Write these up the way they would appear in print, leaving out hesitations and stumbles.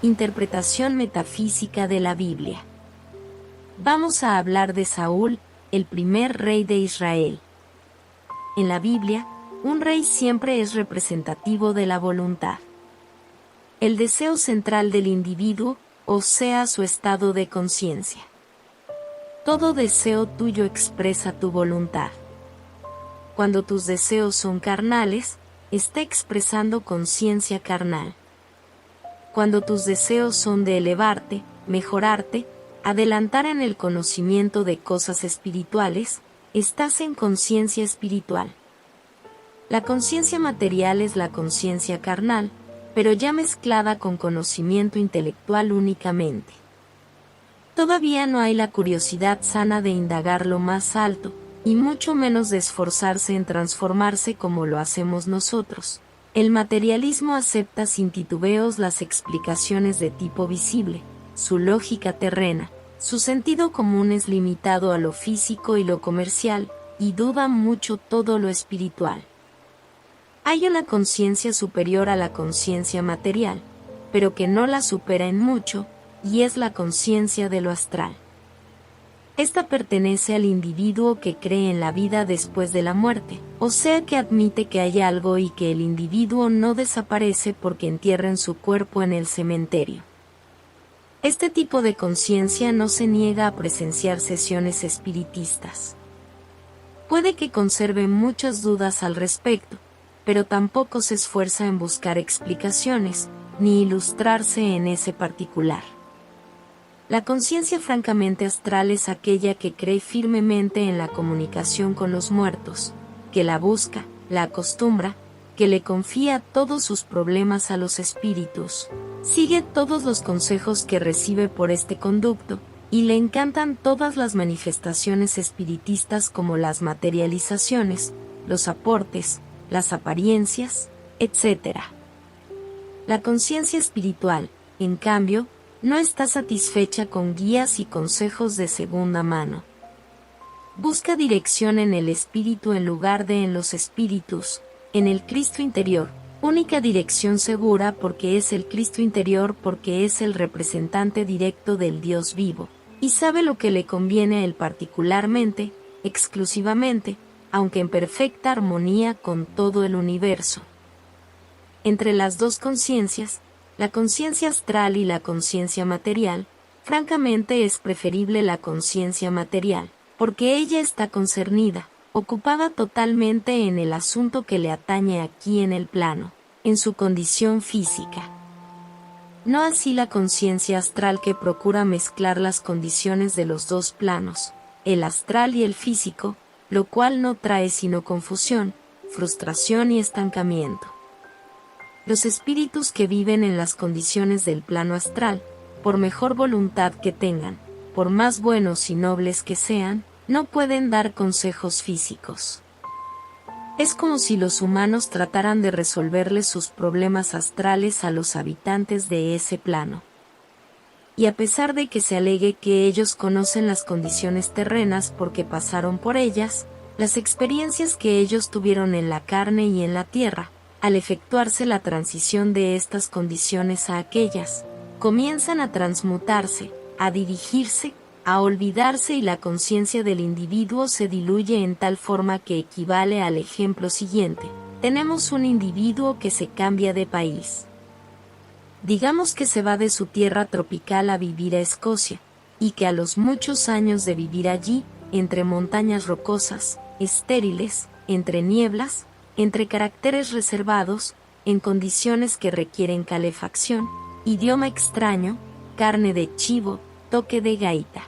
Interpretación metafísica de la Biblia. Vamos a hablar de Saúl, el primer rey de Israel. En la Biblia, un rey siempre es representativo de la voluntad. El deseo central del individuo, o sea, su estado de conciencia. Todo deseo tuyo expresa tu voluntad. Cuando tus deseos son carnales, está expresando conciencia carnal. Cuando tus deseos son de elevarte, mejorarte, adelantar en el conocimiento de cosas espirituales, estás en conciencia espiritual. La conciencia material es la conciencia carnal, pero ya mezclada con conocimiento intelectual únicamente. Todavía no hay la curiosidad sana de indagar lo más alto, y mucho menos de esforzarse en transformarse como lo hacemos nosotros. El materialismo acepta sin titubeos las explicaciones de tipo visible, su lógica terrena, su sentido común es limitado a lo físico y lo comercial, y duda mucho todo lo espiritual. Hay una conciencia superior a la conciencia material, pero que no la supera en mucho, y es la conciencia de lo astral. Esta pertenece al individuo que cree en la vida después de la muerte, o sea que admite que hay algo y que el individuo no desaparece porque entierren su cuerpo en el cementerio. Este tipo de conciencia no se niega a presenciar sesiones espiritistas. Puede que conserve muchas dudas al respecto, pero tampoco se esfuerza en buscar explicaciones, ni ilustrarse en ese particular. La conciencia francamente astral es aquella que cree firmemente en la comunicación con los muertos, que la busca, la acostumbra, que le confía todos sus problemas a los espíritus, sigue todos los consejos que recibe por este conducto, y le encantan todas las manifestaciones espiritistas como las materializaciones, los aportes, las apariencias, etc. La conciencia espiritual, en cambio, no está satisfecha con guías y consejos de segunda mano. Busca dirección en el espíritu en lugar de en los espíritus, en el Cristo interior, única dirección segura porque es el Cristo interior porque es el representante directo del Dios vivo, y sabe lo que le conviene a él particularmente, exclusivamente, aunque en perfecta armonía con todo el universo. Entre las dos conciencias, la conciencia astral y la conciencia material, francamente es preferible la conciencia material, porque ella está concernida, ocupada totalmente en el asunto que le atañe aquí en el plano, en su condición física. No así la conciencia astral que procura mezclar las condiciones de los dos planos, el astral y el físico, lo cual no trae sino confusión, frustración y estancamiento. Los espíritus que viven en las condiciones del plano astral, por mejor voluntad que tengan, por más buenos y nobles que sean, no pueden dar consejos físicos. Es como si los humanos trataran de resolverles sus problemas astrales a los habitantes de ese plano. Y a pesar de que se alegue que ellos conocen las condiciones terrenas porque pasaron por ellas, las experiencias que ellos tuvieron en la carne y en la tierra, al efectuarse la transición de estas condiciones a aquellas, comienzan a transmutarse, a dirigirse, a olvidarse y la conciencia del individuo se diluye en tal forma que equivale al ejemplo siguiente. Tenemos un individuo que se cambia de país. Digamos que se va de su tierra tropical a vivir a Escocia, y que a los muchos años de vivir allí, entre montañas rocosas, estériles, entre nieblas, entre caracteres reservados, en condiciones que requieren calefacción, idioma extraño, carne de chivo, toque de gaita.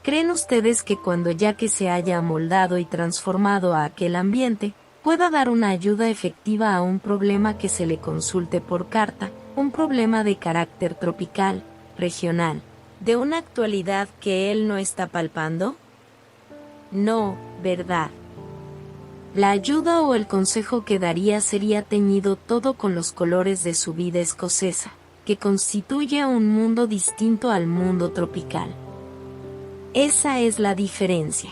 ¿Creen ustedes que cuando ya que se haya amoldado y transformado a aquel ambiente, pueda dar una ayuda efectiva a un problema que se le consulte por carta, un problema de carácter tropical, regional, de una actualidad que él no está palpando? No, ¿verdad? La ayuda o el consejo que daría sería teñido todo con los colores de su vida escocesa, que constituye un mundo distinto al mundo tropical. Esa es la diferencia.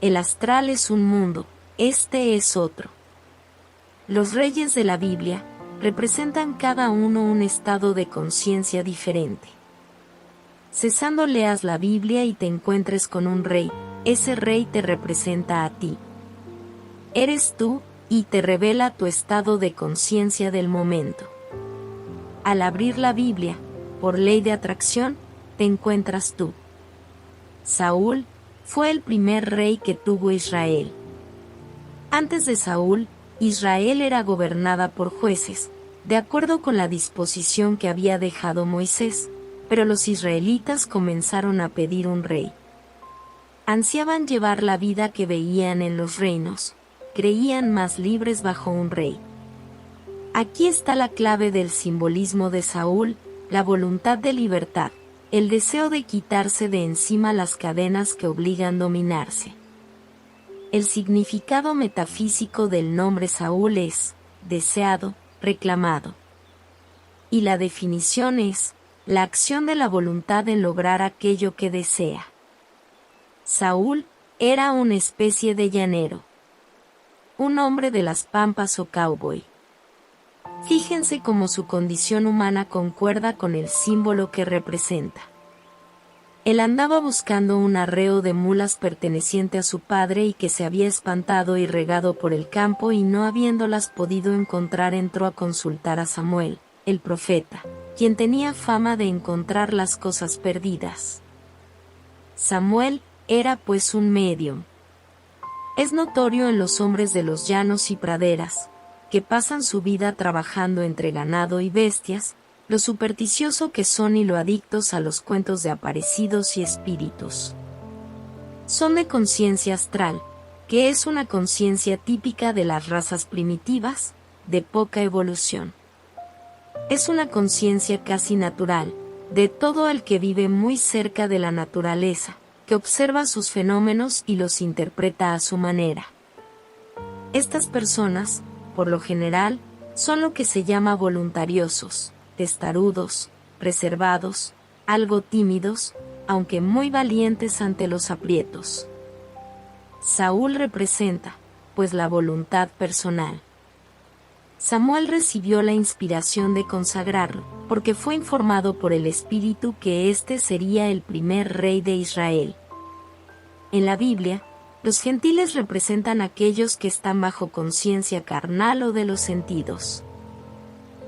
El astral es un mundo, este es otro. Los reyes de la Biblia, representan cada uno un estado de conciencia diferente. Cesando leas la Biblia y te encuentres con un rey, ese rey te representa a ti. Eres tú, y te revela tu estado de conciencia del momento. Al abrir la Biblia, por ley de atracción, te encuentras tú. Saúl fue el primer rey que tuvo Israel. Antes de Saúl, Israel era gobernada por jueces, de acuerdo con la disposición que había dejado Moisés, pero los israelitas comenzaron a pedir un rey. Ansiaban llevar la vida que veían en los reinos, creían más libres bajo un rey. Aquí está la clave del simbolismo de Saúl, la voluntad de libertad, el deseo de quitarse de encima las cadenas que obligan a dominarse. El significado metafísico del nombre Saúl es deseado, reclamado. Y la definición es la acción de la voluntad en lograr aquello que desea. Saúl era una especie de llanero, un hombre de las pampas o cowboy. Fíjense cómo su condición humana concuerda con el símbolo que representa. Él andaba buscando un arreo de mulas perteneciente a su padre y que se había espantado y regado por el campo, y no habiéndolas podido encontrar entró a consultar a Samuel, el profeta, quien tenía fama de encontrar las cosas perdidas. Samuel era pues un médium. Es notorio en los hombres de los llanos y praderas, que pasan su vida trabajando entre ganado y bestias, lo supersticioso que son y lo adictos a los cuentos de aparecidos y espíritus. Son de conciencia astral, que es una conciencia típica de las razas primitivas, de poca evolución. Es una conciencia casi natural, de todo el que vive muy cerca de la naturaleza, que observa sus fenómenos y los interpreta a su manera. Estas personas, por lo general, son lo que se llama voluntariosos, testarudos, reservados, algo tímidos, aunque muy valientes ante los aprietos. Saúl representa, pues, la voluntad personal. Samuel recibió la inspiración de consagrarlo, porque fue informado por el Espíritu que éste sería el primer rey de Israel. En la Biblia, los gentiles representan a aquellos que están bajo conciencia carnal o de los sentidos.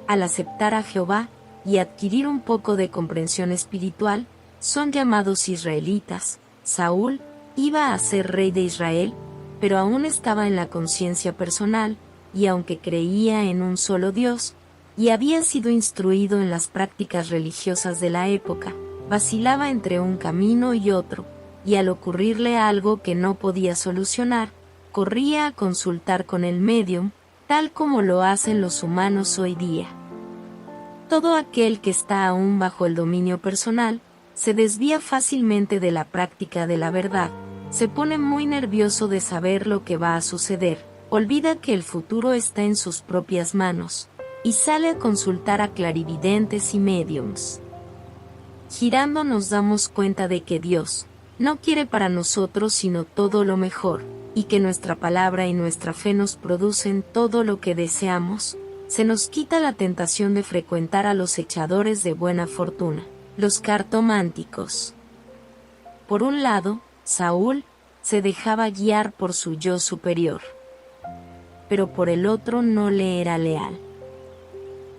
Al aceptar a Jehová y adquirir un poco de comprensión espiritual, son llamados israelitas. Saúl iba a ser rey de Israel, pero aún estaba en la conciencia personal, y aunque creía en un solo Dios, y había sido instruido en las prácticas religiosas de la época, vacilaba entre un camino y otro, y al ocurrirle algo que no podía solucionar, corría a consultar con el médium, tal como lo hacen los humanos hoy día. Todo aquel que está aún bajo el dominio personal, se desvía fácilmente de la práctica de la verdad, se pone muy nervioso de saber lo que va a suceder, olvida que el futuro está en sus propias manos, y sale a consultar a clarividentes y médiums. Girando nos damos cuenta de que Dios no quiere para nosotros sino todo lo mejor, y que nuestra palabra y nuestra fe nos producen todo lo que deseamos. Se nos quita la tentación de frecuentar a los echadores de buena fortuna, los cartománticos. Por un lado, Saúl se dejaba guiar por su yo superior, pero por el otro no le era leal.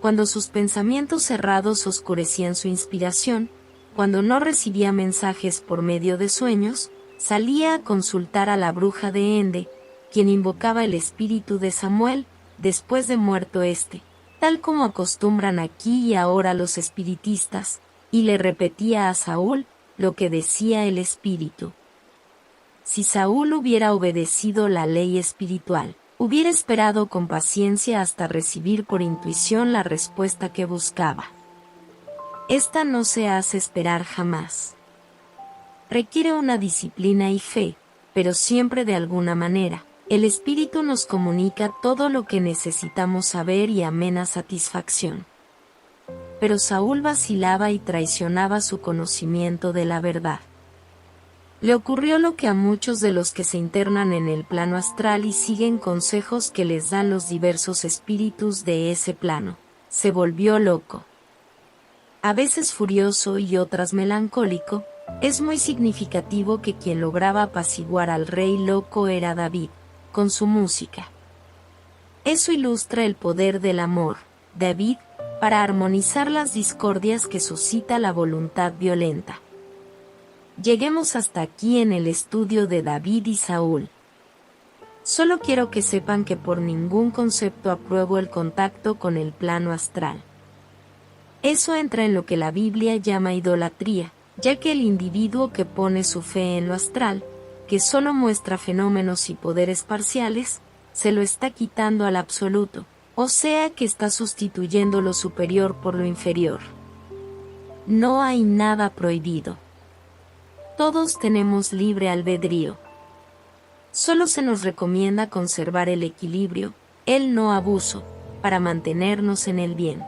Cuando sus pensamientos cerrados oscurecían su inspiración, cuando no recibía mensajes por medio de sueños, salía a consultar a la bruja de Ende, quien invocaba el espíritu de Samuel, después de muerto éste, tal como acostumbran aquí y ahora los espiritistas, y le repetía a Saúl lo que decía el espíritu. Si Saúl hubiera obedecido la ley espiritual, hubiera esperado con paciencia hasta recibir por intuición la respuesta que buscaba. Esta no se hace esperar jamás. Requiere una disciplina y fe, pero siempre de alguna manera. El Espíritu nos comunica todo lo que necesitamos saber y amena satisfacción. Pero Saúl vacilaba y traicionaba su conocimiento de la verdad. Le ocurrió lo que a muchos de los que se internan en el plano astral y siguen consejos que les dan los diversos espíritus de ese plano. se volvió loco. A veces furioso y otras melancólico, es muy significativo que quien lograba apaciguar al rey loco era David, con su música. Eso ilustra el poder del amor, David, para armonizar las discordias que suscita la voluntad violenta. Lleguemos hasta aquí en el estudio de David y Saúl. Solo quiero que sepan que por ningún concepto apruebo el contacto con el plano astral. Eso entra en lo que la Biblia llama idolatría, ya que el individuo que pone su fe en lo astral, que solo muestra fenómenos y poderes parciales, se lo está quitando al absoluto, o sea que está sustituyendo lo superior por lo inferior. No hay nada prohibido. Todos tenemos libre albedrío. Solo se nos recomienda conservar el equilibrio, el no abuso, para mantenernos en el bien.